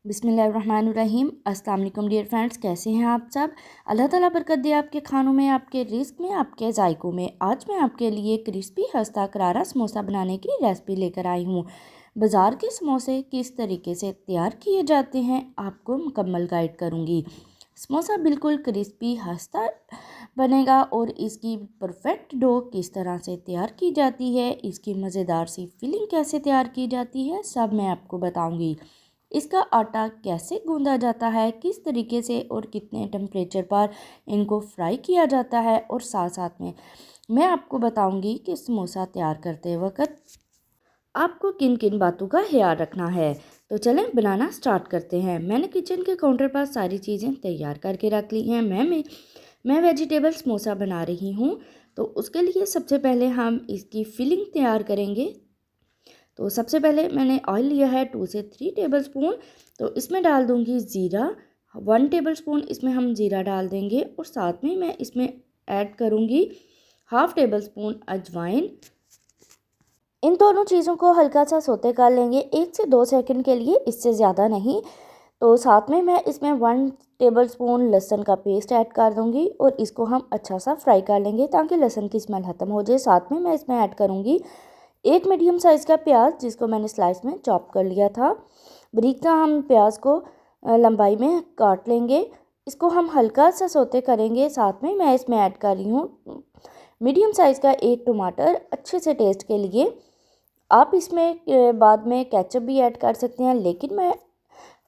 बिस्मिल्लाहिर्रहमानिर्रहीम। अस्सलाम वालेकुम डियर फ्रेंड्स, कैसे हैं आप सब। अल्लाह ताला बरकत दे आपके खानों में, आपके रिस्क में, आपके जायकों में। आज मैं आपके लिए क्रिस्पी खस्ता करारा समोसा बनाने की रेसिपी लेकर आई हूँ। बाज़ार के समोसे किस तरीके से तैयार किए जाते हैं आपको मुकम्मल गाइड करूँगी। समोसा बिल्कुल क्रिस्पी खस्ता बनेगा और इसकी परफेक्ट डो किस तरह से तैयार की जाती है, इसकी मज़ेदार सी फिलिंग कैसे तैयार की जाती है, सब मैं आपको बताऊँगी। इसका आटा कैसे गूंदा जाता है, किस तरीके से और कितने टेम्परेचर पर इनको फ्राई किया जाता है, और साथ साथ में मैं आपको बताऊंगी कि समोसा तैयार करते वक्त आपको किन किन बातों का ख्याल रखना है। तो चलें बनाना स्टार्ट करते हैं। मैंने किचन के काउंटर पर सारी चीज़ें तैयार करके रख ली हैं। मैं वेजिटेबल समोसा बना रही हूँ। तो उसके लिए सबसे पहले हम इसकी फिलिंग तैयार करेंगे। तो सबसे पहले मैंने ऑयल लिया है 2 से 3 टेबलस्पून। तो इसमें डाल दूंगी ज़ीरा, 1 टेबलस्पून इसमें हम ज़ीरा डाल देंगे, और साथ में मैं इसमें ऐड करूंगी हाफ़ टेबलस्पून अजवाइन। इन दोनों चीज़ों को हल्का सा सोते कर लेंगे 1 से 2 सेकंड के लिए, इससे ज़्यादा नहीं। तो साथ में मैं इसमें 1 टेबलस्पून लहसुन का पेस्ट ऐड कर दूंगी, और इसको हम अच्छा सा फ्राई कर लेंगे ताकि लहसुन की स्मेल ख़त्म हो जाए। साथ में मैं इसमें ऐड करूंगी एक मीडियम साइज़ का प्याज, जिसको मैंने स्लाइस में चॉप कर लिया था। बारीक सा हम प्याज को लंबाई में काट लेंगे। इसको हम हल्का सा सोते करेंगे। साथ में मैं इसमें ऐड कर रही हूँ मीडियम साइज़ का एक टमाटर, अच्छे से टेस्ट के लिए। आप इसमें बाद में केचप भी ऐड कर सकते हैं, लेकिन मैं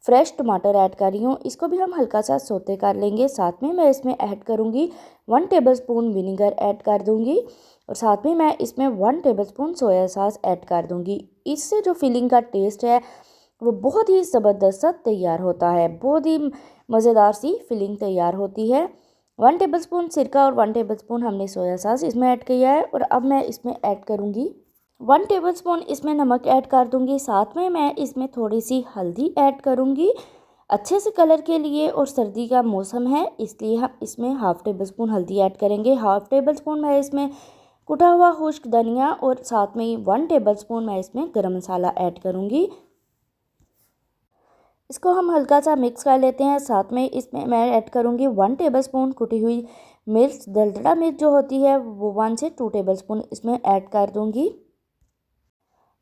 फ्रेश टमाटर ऐड कर रही हूँ। इसको भी हम हल्का सा सोते कर लेंगे। साथ में मैं इसमें ऐड करूँगी 1 टेबलस्पून विनेगर ऐड कर दूँगी, और साथ में मैं इसमें 1 टेबलस्पून सोया सॉस ऐड कर दूँगी। इससे जो फिलिंग का टेस्ट है वो बहुत ही ज़बरदस्त सा तैयार होता है, बहुत ही मज़ेदार सी फिलिंग तैयार होती है। 1 टेबलस्पून सिरका और 1 टेबलस्पून हमने सोया सॉस इसमें ऐड किया है, और अब मैं इसमें ऐड करूँगी 1 टेबलस्पून इसमें नमक ऐड कर दूंगी। साथ में मैं इसमें थोड़ी सी हल्दी ऐड करूंगी अच्छे से कलर के लिए, और सर्दी का मौसम है इसलिए हम इसमें हाफ़ टेबलस्पून हल्दी ऐड करेंगे। हाफ़ टेबलस्पून मैं इसमें कुटा हुआ खुश्क धनिया, और साथ में 1 टेबलस्पून मैं इसमें गरम मसाला ऐड करूंगी। इसको हम हल्का सा मिक्स कर लेते हैं। साथ में इसमें मैं ऐड करूंगी 1 टेबलस्पून कुटी हुई मिर्च, दलदला मिर्च जो होती है वो 1 से 2 टेबलस्पून इसमें ऐड कर दूंगी।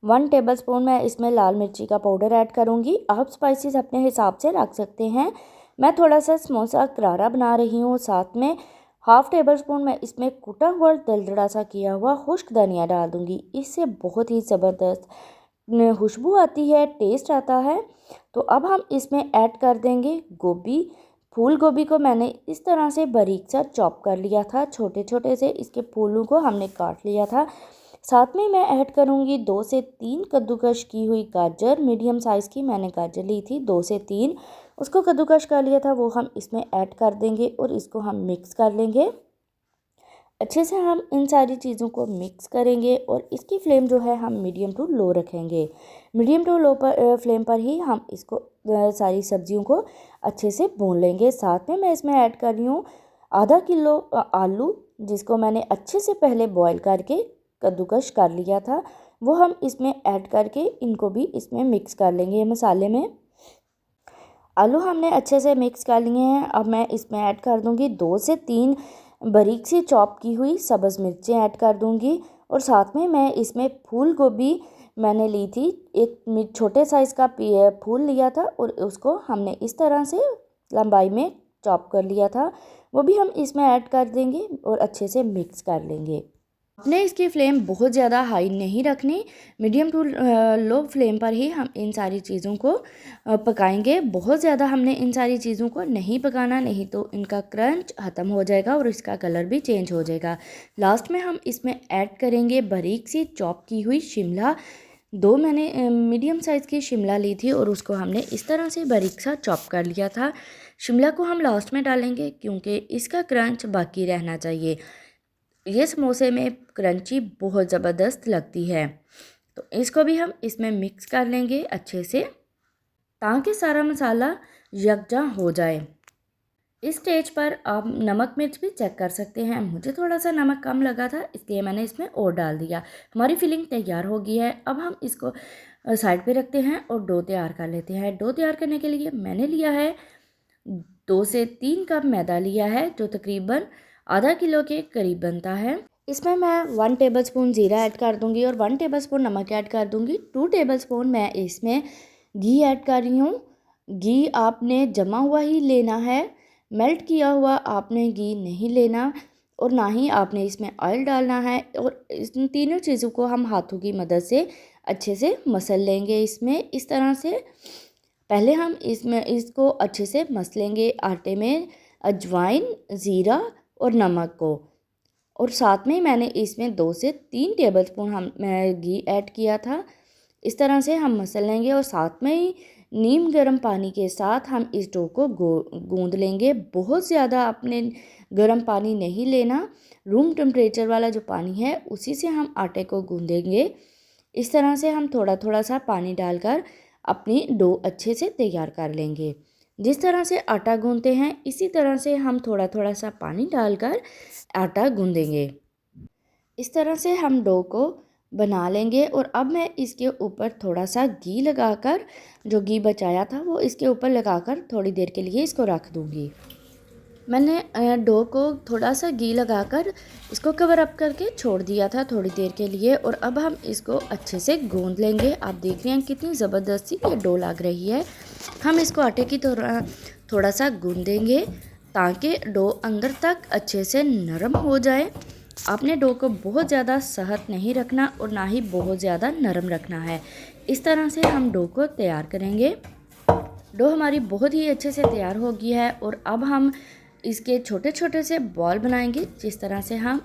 1 टेबलस्पून मैं इसमें लाल मिर्ची का पाउडर ऐड करूँगी। आप स्पाइसेस अपने हिसाब से रख सकते हैं। मैं थोड़ा सा समोसा करारा बना रही हूँ। साथ में हाफ़ टेबलस्पून मैं इसमें कुटा हुआ दरदरा सा किया हुआ खुश्क धनिया डाल दूँगी। इससे बहुत ही ज़बरदस्त खुशबू आती है, टेस्ट आता है। तो अब हम इसमें ऐड कर देंगे गोभी। फूल गोभी को मैंने इस तरह से बारीक सा चॉप कर लिया था, छोटे छोटे से इसके फूलों को हमने काट लिया था। साथ में मैं ऐड करूँगी 2 से 3 कद्दूकश की हुई गाजर, मीडियम साइज़ की मैंने गाजर ली थी 2 से 3, उसको कद्दूकश कर लिया था, वो हम इसमें ऐड कर देंगे, और इसको हम मिक्स कर लेंगे अच्छे से। हम इन सारी चीज़ों को मिक्स करेंगे, और इसकी फ्लेम जो है हम मीडियम टू लो रखेंगे। मीडियम टू लो पर फ्लेम पर ही हम इसको सारी सब्जियों को अच्छे से भून लेंगे। साथ में मैं इसमें ऐड कर रही हूँ आधा किलो आलू, जिसको मैंने अच्छे से पहले बॉईल करके कद्दूकश कर लिया था, वो हम इसमें ऐड करके इनको भी इसमें मिक्स कर लेंगे। मसाले में आलू हमने अच्छे से मिक्स कर लिए हैं। अब मैं इसमें ऐड कर दूंगी 2 से 3 बारीक सी चॉप की हुई सब्ज़ मिर्चें ऐड कर दूंगी, और साथ में मैं इसमें फूल गोभी मैंने ली थी, एक छोटे साइज़ का फूल लिया था, और उसको हमने इस तरह से लंबाई में चॉप कर लिया था, वो भी हम इसमें ऐड कर देंगे और अच्छे से मिक्स कर लेंगे। आपने इसकी फ्लेम बहुत ज़्यादा हाई नहीं रखनी, मीडियम टू लो फ्लेम पर ही हम इन सारी चीज़ों को पकाएंगे। बहुत ज़्यादा हमने इन सारी चीज़ों को नहीं पकाना, नहीं तो इनका क्रंच ख़त्म हो जाएगा और इसका कलर भी चेंज हो जाएगा। लास्ट में हम इसमें ऐड करेंगे बारीक सी चॉप की हुई शिमला। 2 मैंने मीडियम साइज़ की शिमला ली थी, और उसको हमने इस तरह से बारीक सा चॉप कर लिया था। शिमला को हम लास्ट में डालेंगे क्योंकि इसका क्रंच बाकी रहना चाहिए। ये समोसे में क्रंची बहुत ज़बरदस्त लगती है। तो इसको भी हम इसमें मिक्स कर लेंगे अच्छे से, ताकि सारा मसाला यकजा हो जाए। इस स्टेज पर आप नमक मिर्च भी चेक कर सकते हैं। मुझे थोड़ा सा नमक कम लगा था, इसलिए मैंने इसमें और डाल दिया। हमारी फिलिंग तैयार हो गई है। अब हम इसको साइड पे रखते हैं और डो तैयार कर लेते हैं। डो तैयार करने के लिए मैंने लिया है 2 से 3 कप मैदा लिया है, जो तकरीबन आधा किलो के करीब बनता है। इसमें मैं 1 टेबलस्पून ज़ीरा ऐड कर दूंगी और 1 टेबलस्पून नमक ऐड कर दूंगी। 2 टेबलस्पून मैं इसमें घी ऐड कर रही हूँ। घी आपने जमा हुआ ही लेना है, मेल्ट किया हुआ आपने घी नहीं लेना और ना ही आपने इसमें ऑयल डालना है। और इन तीनों चीज़ों को हम हाथों की मदद से अच्छे से मसल लेंगे। इसमें इस तरह से पहले हम इसमें इसको अच्छे से मसलेंगे आटे में अजवाइन, ज़ीरा और नमक को। और साथ में मैंने इसमें 2 से 3 टेबलस्पून मैं घी ऐड किया था। इस तरह से हम मसल लेंगे और साथ में ही नीम गर्म पानी के साथ हम इस डो को गूंद लेंगे। बहुत ज़्यादा आपने गर्म पानी नहीं लेना, रूम टेम्परेचर वाला जो पानी है उसी से हम आटे को गूंदेंगे। इस तरह से हम थोड़ा थोड़ा सा पानी डालकर अपनी डो अच्छे से तैयार कर लेंगे। जिस तरह से आटा गूंदते हैं इसी तरह से हम थोड़ा थोड़ा सा पानी डालकर आटा गूंदेंगे। इस तरह से हम डो को बना लेंगे और अब मैं इसके ऊपर थोड़ा सा घी लगाकर, जो घी बचाया था वो इसके ऊपर लगाकर थोड़ी देर के लिए इसको रख दूंगी। मैंने डो को थोड़ा सा घी लगाकर इसको कवर अप करके छोड़ दिया था थोड़ी देर के लिए और अब हम इसको अच्छे से गूंद लेंगे। आप देख रहे हैं कितनी ज़बरदस्ती ये डो लग रही है। हम इसको आटे की थोड़ा सा गूंदेंगे ताकि डो अंदर तक अच्छे से नरम हो जाए। आपने डो को बहुत ज़्यादा सख्त नहीं रखना और ना ही बहुत ज़्यादा नरम रखना है। इस तरह से हम डो को तैयार करेंगे। डो हमारी बहुत ही अच्छे से तैयार हो गई है और अब हम इसके छोटे छोटे से बॉल बनाएंगे। जिस तरह से हम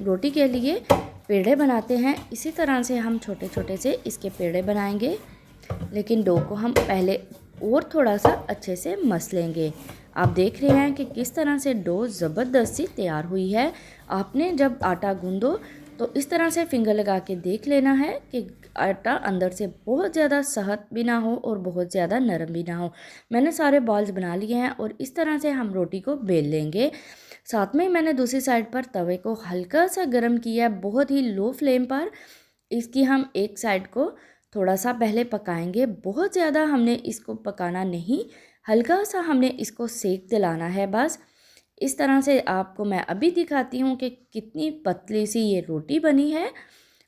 रोटी के लिए पेड़े बनाते हैं इसी तरह से हम छोटे छोटे से इसके पेड़े बनाएंगे, लेकिन डो को हम पहले और थोड़ा सा अच्छे से मस लेंगे। आप देख रहे हैं कि किस तरह से डो ज़बरदस्ती तैयार हुई है। आपने जब आटा गूंदो तो इस तरह से फिंगर लगा के देख लेना है कि आटा अंदर से बहुत ज़्यादा सख्त भी ना हो और बहुत ज़्यादा नरम भी ना हो। मैंने सारे बॉल्स बना लिए हैं और इस तरह से हम रोटी को बेल लेंगे। साथ में मैंने दूसरी साइड पर तवे को हल्का सा गर्म किया, बहुत ही लो फ्लेम पर। इसकी हम एक साइड को थोड़ा सा पहले पकाएंगे, बहुत ज़्यादा हमने इसको पकाना नहीं, हल्का सा हमने इसको सेक दिलाना है बस। इस तरह से आपको मैं अभी दिखाती हूँ कि कितनी पतली सी ये रोटी बनी है।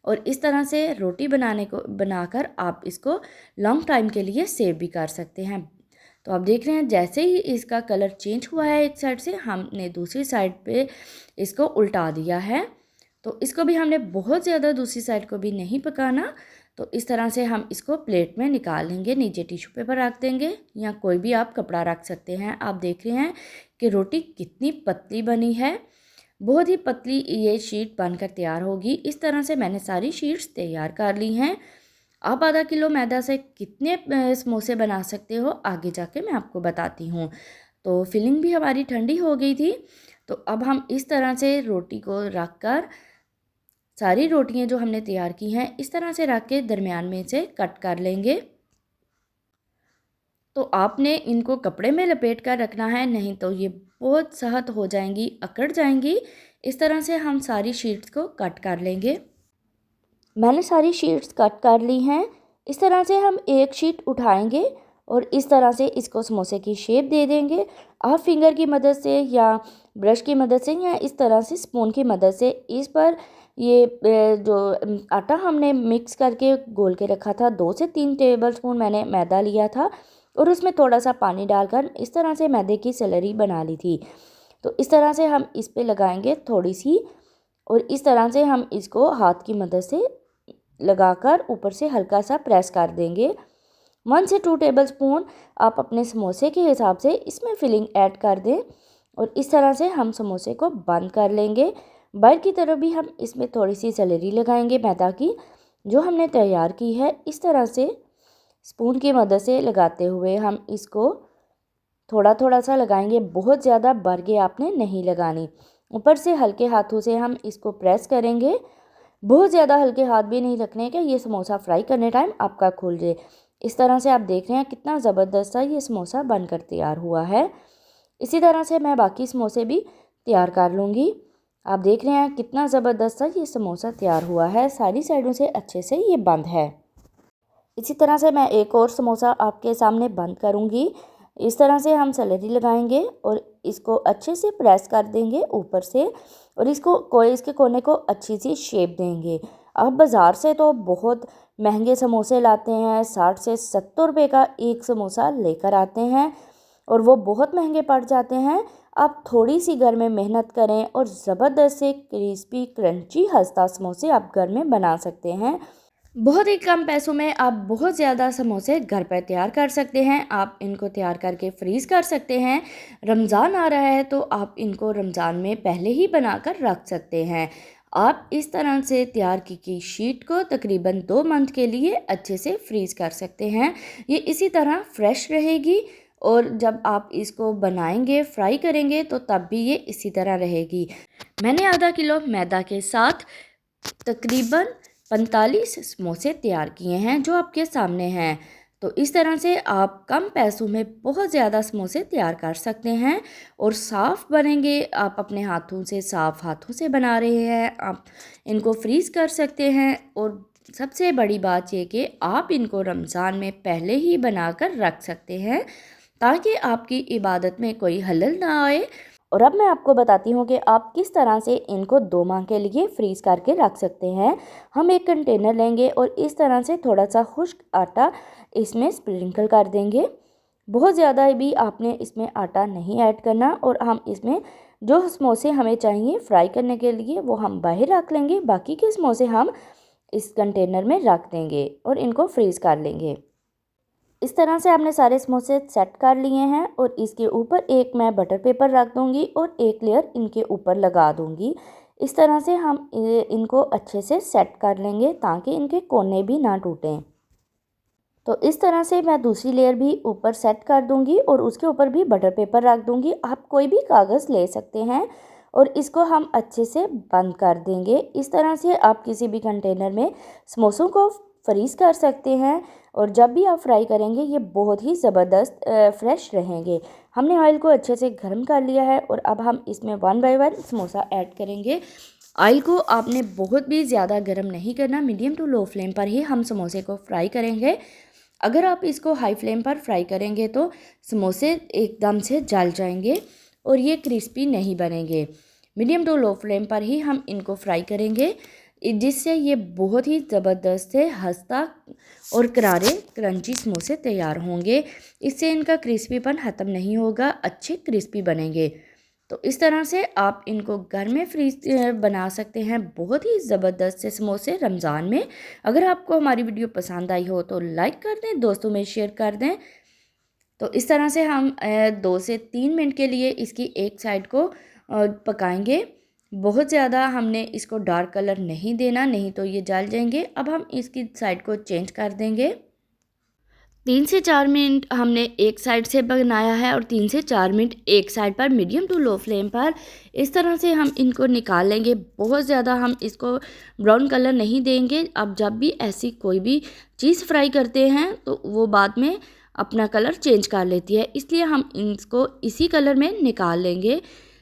और इस तरह से रोटी बनाकर आप इसको लॉन्ग टाइम के लिए सेव भी कर सकते हैं। तो आप देख रहे हैं जैसे ही इसका कलर चेंज हुआ है एक साइड से, हमने दूसरी साइड पे इसको उल्टा दिया है। तो इसको भी हमने बहुत ज़्यादा दूसरी साइड को भी नहीं पकाना। तो इस तरह से हम इसको प्लेट में निकाल लेंगे, नीचे टिश्यू पेपर रख देंगे या कोई भी आप कपड़ा रख सकते हैं। आप देख रहे हैं कि रोटी कितनी पतली बनी है, बहुत ही पतली ये शीट बनकर तैयार होगी। इस तरह से मैंने सारी शीट्स तैयार कर ली हैं। आप आधा किलो मैदा से कितने समोसे बना सकते हो आगे जाके मैं आपको बताती हूँ। तो फिलिंग भी हमारी ठंडी हो गई थी। तो अब हम इस तरह से रोटी को रख कर, सारी रोटियां जो हमने तैयार की हैं इस तरह से रख के दरमियान में से कट कर लेंगे। तो आपने इनको कपड़े में लपेट कर रखना है, नहीं तो ये बहुत सख्त हो जाएंगी, अकड़ जाएंगी। इस तरह से हम सारी शीट्स को कट कर लेंगे। मैंने सारी शीट्स कट कर ली हैं। इस तरह से हम एक शीट उठाएंगे और इस तरह से इसको समोसे की शेप दे देंगे। आप फिंगर की मदद से या ब्रश की मदद से या इस तरह से स्पून की मदद से इस पर ये जो आटा हमने मिक्स करके घोल के रखा था, 2 से 3 टेबलस्पून मैंने मैदा लिया था और उसमें थोड़ा सा पानी डालकर इस तरह से मैदे की स्लरी बना ली थी। तो इस तरह से हम इस पे लगाएंगे थोड़ी सी और इस तरह से हम इसको हाथ की मदद से लगाकर ऊपर से हल्का सा प्रेस कर देंगे। 1 से 2 टेबलस्पून आप अपने समोसे के हिसाब से इसमें फिलिंग ऐड कर दें और इस तरह से हम समोसे को बंद कर लेंगे। बाहर की तरफ भी हम इसमें थोड़ी सी सैलरी लगाएंगे मैदा की जो हमने तैयार की है। इस तरह से स्पून की मदद से लगाते हुए हम इसको थोड़ा थोड़ा सा लगाएंगे, बहुत ज़्यादा बरगे आपने नहीं लगानी। ऊपर से हल्के हाथों से हम इसको प्रेस करेंगे, बहुत ज़्यादा हल्के हाथ भी नहीं रखने के, ये समोसा फ्राई करने टाइम आपका खुल जाए। इस तरह से आप देख रहे हैं कितना ज़बरदस्त सा ये समोसा बनकर तैयार हुआ है। इसी तरह से मैं बाकी समोसे भी तैयार कर लूँगी। आप देख रहे हैं कितना ज़बरदस्त सा ये समोसा तैयार हुआ है, सारी साइडों से अच्छे से ये बंद है। इसी तरह से मैं एक और समोसा आपके सामने बंद करूँगी। इस तरह से हम सैलरी लगाएंगे और इसको अच्छे से प्रेस कर देंगे ऊपर से और इसके कोने को अच्छी सी शेप देंगे। आप बाज़ार से तो बहुत महंगे समोसे लाते हैं, 60 से 70 रुपये का एक समोसा लेकर आते हैं और वो बहुत महंगे पड़ जाते हैं। आप थोड़ी सी घर में मेहनत करें और ज़बरदस्त से क्रिस्पी क्रंची खस्ता समोसे आप घर में बना सकते हैं। बहुत ही कम पैसों में आप बहुत ज़्यादा समोसे घर पर तैयार कर सकते हैं। आप इनको तैयार करके फ्रीज़ कर सकते हैं। रमज़ान आ रहा है तो आप इनको रमज़ान में पहले ही बनाकर रख सकते हैं। आप इस तरह से तैयार की शीट को तकरीबन 2 मंथ के लिए अच्छे से फ्रीज़ कर सकते हैं। ये इसी तरह फ्रेश रहेगी और जब आप इसको बनाएंगे, फ्राई करेंगे तो तब भी ये इसी तरह रहेगी। मैंने आधा किलो मैदा के साथ तकरीबन 45 समोसे तैयार किए हैं जो आपके सामने हैं। तो इस तरह से आप कम पैसों में बहुत ज़्यादा समोसे तैयार कर सकते हैं और साफ़ बनेंगे। आप अपने हाथों से साफ़ हाथों से बना रहे हैं, आप इनको फ्रीज़ कर सकते हैं। और सबसे बड़ी बात यह कि आप इनको रमज़ान में पहले ही बनाकर रख सकते हैं ताकि आपकी इबादत में कोई हलल ना आए। और अब मैं आपको बताती हूँ कि आप किस तरह से इनको 2 माह के लिए फ्रीज़ करके रख सकते हैं। हम एक कंटेनर लेंगे और इस तरह से थोड़ा सा खुश्क आटा इसमें स्प्रिंकल कर देंगे। बहुत ज़्यादा भी आपने इसमें आटा नहीं ऐड करना और हम इसमें जो समोसे हमें चाहिए फ्राई करने के लिए वो हम बाहर रख लेंगे। बाकी के समोसे हम इस कंटेनर में रख देंगे और इनको फ्रीज़ कर लेंगे। इस तरह से आपने सारे समोसे सेट कर लिए हैं और इसके ऊपर एक मैं बटर पेपर रख दूंगी और एक लेयर इनके ऊपर लगा दूंगी। इस तरह से हम इनको अच्छे से सेट कर लेंगे ताकि इनके कोने भी ना टूटें। तो इस तरह से मैं दूसरी लेयर भी ऊपर सेट कर दूंगी और उसके ऊपर भी बटर पेपर रख दूंगी। आप कोई भी कागज़ ले सकते हैं और इसको हम अच्छे से बंद कर देंगे। इस तरह से आप किसी भी कंटेनर में समोसों को फ्रीज़ कर सकते हैं और जब भी आप फ्राई करेंगे ये बहुत ही ज़बरदस्त फ्रेश रहेंगे। हमने ऑयल को अच्छे से गर्म कर लिया है और अब हम इसमें 1 बाय 1 समोसा ऐड करेंगे। ऑयल को आपने बहुत भी ज़्यादा गर्म नहीं करना, मीडियम टू लो फ्लेम पर ही हम समोसे को फ्राई करेंगे। अगर आप इसको हाई फ्लेम पर फ्राई करेंगे तो समोसे एकदम से जल जाएंगे और ये क्रिस्पी नहीं बनेंगे। मीडियम टू लो फ्लेम पर ही हम इनको फ्राई करेंगे जिससे ये बहुत ही ज़बरदस्त से खस्ता और करारे क्रंची समोसे तैयार होंगे। इससे इनका क्रिस्पीपन ख़त्म नहीं होगा, अच्छे क्रिस्पी बनेंगे। तो इस तरह से आप इनको घर में फ्रीज बना सकते हैं बहुत ही ज़बरदस्त से समोसे रमज़ान में। अगर आपको हमारी वीडियो पसंद आई हो तो लाइक कर दें, दोस्तों में शेयर कर दें। तो इस तरह से हम 2 से 3 मिनट के लिए इसकी एक साइड को पकाएंगे। बहुत ज़्यादा हमने इसको डार्क कलर नहीं देना, नहीं तो ये जल जाएंगे। अब हम इसकी साइड को चेंज कर देंगे। 3 से 4 मिनट हमने एक साइड से बनाया है और 3 से 4 मिनट एक साइड पर मीडियम टू लो फ्लेम पर इस तरह से हम इनको निकाल लेंगे। बहुत ज़्यादा हम इसको ब्राउन कलर नहीं देंगे। अब जब भी ऐसी कोई भी चीज़ फ्राई करते हैं तो वो बाद में अपना कलर चेंज कर लेती है, इसलिए हम इसको इसी कलर में निकाल लेंगे।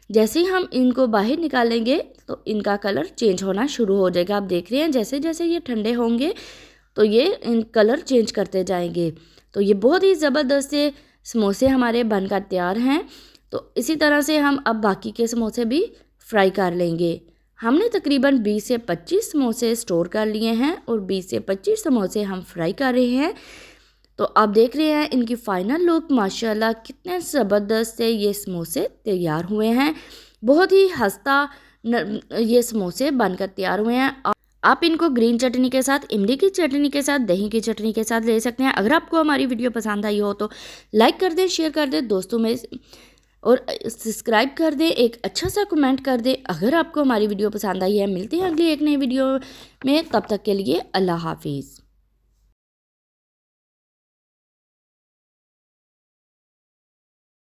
जैसे ही हम इनको बाहर निकालेंगे तो इनका कलर चेंज होना शुरू हो जाएगा। आप देख रहे हैं जैसे जैसे ये ठंडे होंगे तो ये इन कलर चेंज करते जाएंगे। तो ये बहुत ही ज़बरदस्त से समोसे हमारे बनकर तैयार हैं। तो इसी तरह से हम अब बाकी के समोसे भी फ्राई कर लेंगे। हमने तकरीबन 20 से 25 समोसे स्टोर कर लिए हैं और 20 से 25 समोसे हम फ्राई कर रहे हैं। तो आप देख रहे हैं इनकी फ़ाइनल लुक, माशाल्लाह कितने ज़बरदस्त से ये समोसे तैयार हुए हैं। बहुत ही खस्ता ये समोसे बनकर तैयार हुए हैं। आप इनको ग्रीन चटनी के साथ, इमली की चटनी के साथ, दही की चटनी के साथ ले सकते हैं। अगर आपको हमारी वीडियो पसंद आई हो तो लाइक कर दें, शेयर कर दें दोस्तों में और सब्सक्राइब कर दें, एक अच्छा सा कमेंट कर दें अगर आपको हमारी वीडियो पसंद आई है। मिलते हैं अगली एक नई वीडियो में, तब तक के लिए अल्लाह हाफिज़।